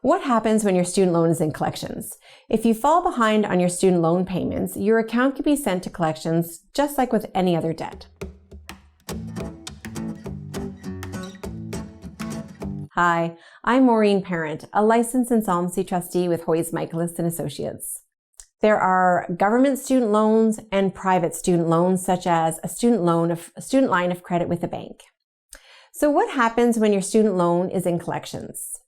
What happens when your student loan is in collections? If you fall behind on your student loan payments, your account can be sent to collections just like with any other debt. Hi, I'm Maureen Parent, a licensed insolvency trustee with Hoyes Michaelis & Associates. There are government student loans and private student loans, such as a student line of credit with a bank. So what happens when your student loan is in collections?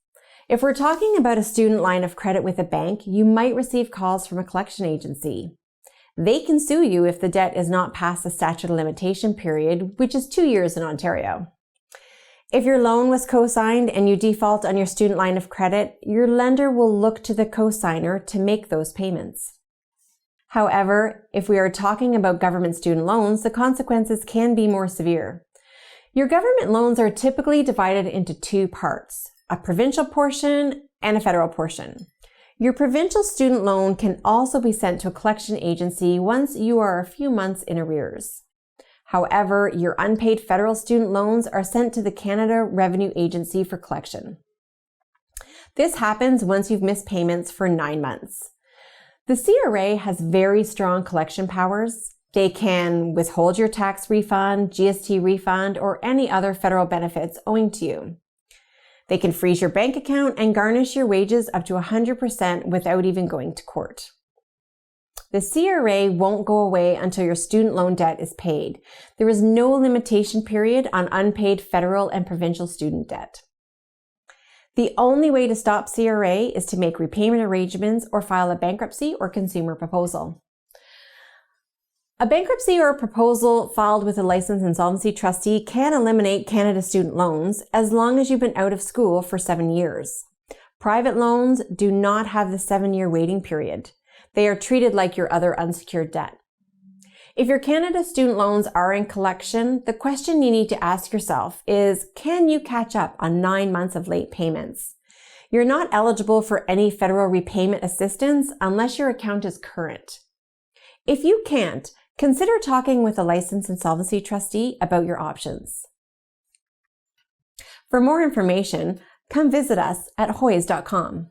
If we're talking about a student line of credit with a bank, you might receive calls from a collection agency. They can sue you if the debt is not past the statute of limitation period, which is 2 years in Ontario. If your loan was co-signed and you default on your student line of credit, your lender will look to the co-signer to make those payments. However, if we are talking about government student loans, the consequences can be more severe. Your government loans are typically divided into two parts, a provincial portion and a federal portion. Your provincial student loan can also be sent to a collection agency once you are a few months in arrears. However, your unpaid federal student loans are sent to the Canada Revenue Agency for collection. This happens once you've missed payments for 9 months. The CRA has very strong collection powers. They can withhold your tax refund, GST refund, or any other federal benefits owing to you. They can freeze your bank account and garnish your wages up to 100% without even going to court. The CRA won't go away until your student loan debt is paid. There is no limitation period on unpaid federal and provincial student debt. The only way to stop CRA is to make repayment arrangements or file a bankruptcy or consumer proposal. A bankruptcy or a proposal filed with a licensed insolvency trustee can eliminate Canada student loans as long as you've been out of school for 7 years. Private loans do not have the 7-year waiting period. They are treated like your other unsecured debt. If your Canada student loans are in collection, the question you need to ask yourself is, can you catch up on 9 months of late payments? You're not eligible for any federal repayment assistance unless your account is current. If you can't, consider talking with a licensed insolvency trustee about your options. For more information, come visit us at hoyes.com.